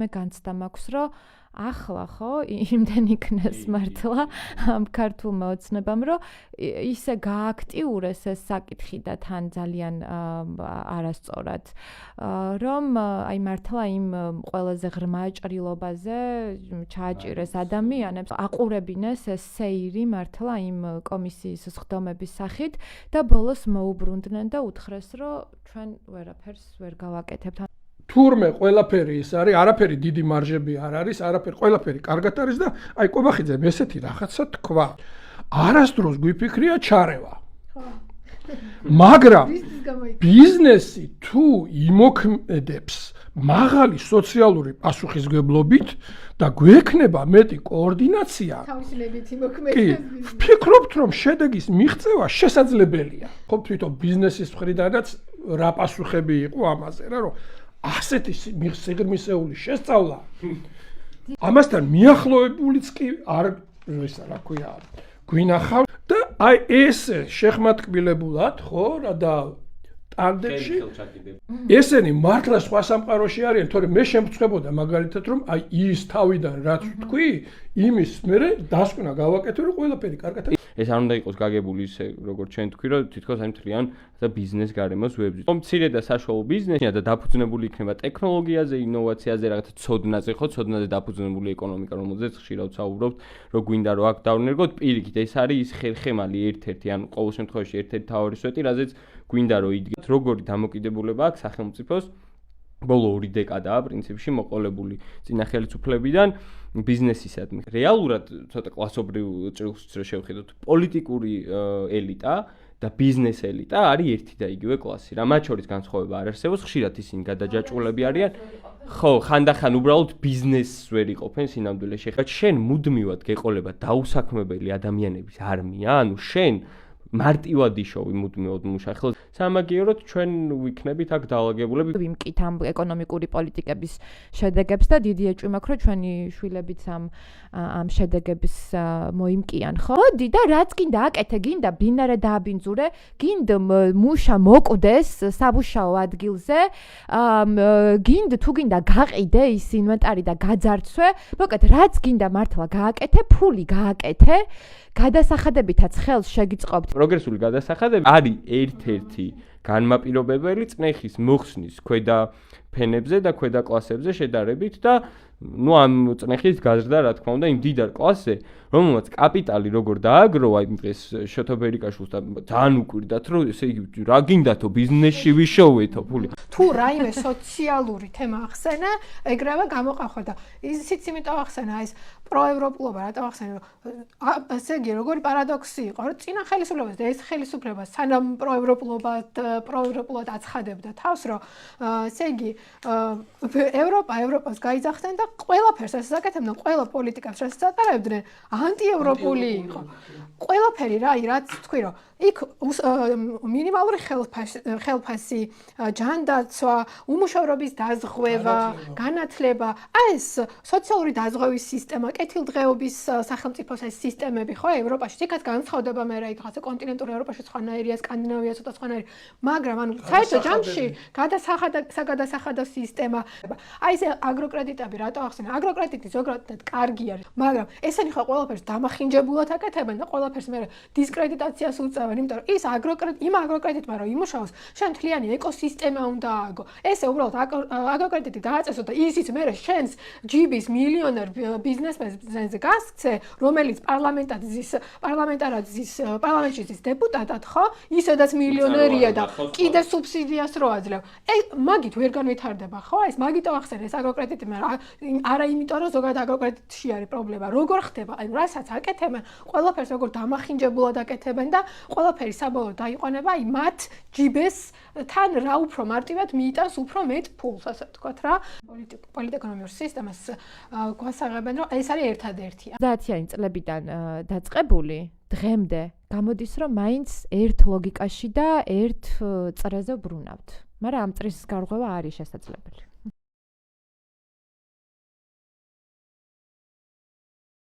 მე განცდა მაქვს, რომ ახლა ხო იმდენ იქნეს მართლა ამ ქართულმა ოცნებამ, რომ ისე გააქტიურეს ეს საკითხი და თან ძალიან არასწორად, რომ აი მართლა იმ ყველაზე ღრმა ჭრილობაზე ჩააჭირეს ადამიანებს, აყურებინეს ეს სეირი მართლა იმ კომისიის სხდომების სახით და ბოლოს მოუბრუნდნენ და უთხრეს, რომ ჩვენ ვერაფერს ვერ გავაკეთებთ. თურმე ყველაფერი ის არის, არაფერი დიდი მარჟები არ არის, არაფერი ყველაფერი კარგად არის და აი კობახიძემ ესეთი რაღაცა თქვა. არასდროს გვიფიქრია ჩარევა. მაგრამ ბიზნესი თუ იმოქმედებს მაღალი სოციალური პასუხისმგებლობით და გვექნება მეტი კოორდინაცია, თავისუფლებით იმოქმედებს. ვფიქრობთ, რომ შედეგის მიღწევა შესაძლებელია. ხო, თვითონ ბიზნესის მხრიდანაც რა პასუხები იყო ამაზე, რა რომ ასეთი სიღრმისეული შესწავლა ამასთან მიახლოებულიც კი არ ისა რა ქვია გვინახავ და აი ეს შეხმატკბილებულად ხო რა და ტანდემში ესენი მართლა სხვა სამყაროში არიან, თორემ მე შემწხვებოდა მაგალითად რომ აი ის თავიდან რაც თქვი იმის მერე დასკვნა გავაკეთე რომ ყველაფერი კარგად ეს არ უნდა იყოს გაგებული ისე როგორც ჩვენ თქვი რომ თითქოს აი მთლიან და ბიზნეს გარემოს ვებზით. მცირე და საშუალო ბიზნესია და დაფუძნებული იქნება ტექნოლოგიაზე, ინოვაციაზე, რაღაცა ცოდნაზე, ხო, ცოდნაზე დაფუძნებული ეკონომიკა, რომელზეც ხშირად ვსაუბრობთ, რომ გვინდა რომ აქ დავნერგოთ, პირიქით ეს არის ის ხერხემალი ერთ-ერთი, ან ყოველ შემთხვევაში ერთ-ერთი თავარი სვეტი, რაზეც გვინდა რომ იდგეთ. როგორი დამოკიდებულება აქვს სახელმწიფოს ბოლო 2 დეკადაა პრინციპში მოყოლებული წინა ხელისუფლებიდან ბიზნესისადმი. რეალურად ცოტა კლასობრივ ჭრილს რო შევხედოთ, პოლიტიკური ელიტა და ბიზნეს ელიტა არის ერთი და იგივე კლასი. რა მათ შორის განსხვავება არ არსებობს, ხშირად ისინი გადაჯაჭვულები არიან. ხო, ხანდახან უბრალოდ ბიზნესს ვერ იყოფენ სინამდვილეში. ხა შენ მუდმივად გეყოლება დაუსაქმებელი ადამიანების არმია, ანუ შენ მარტივად იშოვი მუდმივად მუშა. ხო, სამაგიეროდ ჩვენ ვიქნებით აქ დაალაგებულები. ვიმკით ამ ეკონომიკური პოლიტიკების შედეგებს და დიდი ეჭვი მაქვს, რომ ჩვენი შვილებიც ამ შედეგებს მოიმკიან, ხო? მოდი და რაც გინდა აკეთე, გინდა ბინარე დააბინძურე, გინდა მუშა მოკვდეს საბუშაო ადგილზე, თუ გინდა გაყიდე ის ინვენტარი და გაძარცვე, მოკლედ რაც გინდა მართლა გააკეთე, ფული გააკეთე. გადასახადებითაც ხელს შეგიწყობთ. პროგრესული გადასახადები არის ერთ-ერთი განმაპირობებელი წნეხის მოხსნის ქვედა ფენებზე და ქვედა კლასებზე შედარებით და ნუ ამ წნეხის გაზრდა რა თქმა უნდა იმ დიდარ კლასზე, რომელმაც კაპიტალი როგორ დააგროვა იმ დღეს შოთო ბერიკაშვილს და ძალიან უკვირდათ რომ ესე იგი რა გინდათო ბიზნესში ვიშოვეთო ფული. თუ რაიმე სოციალური თემა ახსენე, ეგრევე გამოყავდა და ისიც იმიტომ ახსენა ეს პროევროპულობა, რატო ახსენე, ესე იგი როგორი პარადოქსი იყო, რომ წინა ხელისუფლებას და ეს ხელისუფლება სანამ პროევროპულად აცხადებდა თავს, რომ ესე იგი ევროპას გაიძახდნენ და ყველაფერს ეს აკეთებდნენ, ყველა პოლიტიკას რასაც ატარებდნენ, ანტიევროპული იყო. ყველაფერი რაც თქვი რომ იქ მინიმალური ხელფასი, ჯანდაცვა, უმუშევრობის დაზღვევა, განათლება, ეს სოციალური დაზღვევის სისტემა, კეთილდღეობის სახელმწიფოს ეს სისტემები ხო ევროპაში, იქაც განსხვავდება მე რა იქ ხასე კონტინენტურ ევროპაში სხვანაირია, სკანდინავია ცოტა სხვანაირი, მაგრამ ანუ საერთო ჯამში საგადასახადო სისტემა. აი ეს აგროკრედიტები რატო ახსენე? აგროკრედიტი ზოგადად კარგი არის, მაგრამ ესენი ხო ყველაფერს დამახინჯებულად აკეთებენ და ყველაფერს მე დისკრედიტაციას უწევენ. იმიტომ რომ ის აგროკრედიტმა რომ იმუშაოს, შენ მთლიანი ეკოსისტემა უნდა ააგო. ესე უბრალოდ აგროკრედიტი დააწესო და ისიც მე შენს ჯიბის მილიონერ ბიზნესმენზე გასცე, რომელიც პარლამენტში ზის დეპუტატად, ხო? ისედაც მილიონერია და კიდე სუბსიდიას რო აძლევ. მაგით ვერ განვითარდება, ხო? ეს მაგიტო ახსენე ეს აგროკრედიტი, არა იმიტომ რომ ზოგადად აგროკრედიტში არის პრობლემა. როგორ ხდება? აი რასაც აკეთებენ, ყველაფერს როგორ დამახინჯებულად აკეთებენ და ყველაფერი საბოლოოდ დაიყვანება აი მათ ჯიბეს თან რა უფრო მარტივად მიიტანს უფრო მეტ ფულს, ასე ვთქვათ რა. პოლიტეკონომიურ სისტემას გვასაღებენ, რომ ეს არის ერთადერთი. 30-იანი წლებიდან დაწყებული დღემდე გამოდის, რომ მაინც ერთ ლოგიკაში და ერთ წრეზე ვბრუნავთ. მაგრამ ამ წრის გარღვევა არის შესაძლებელი.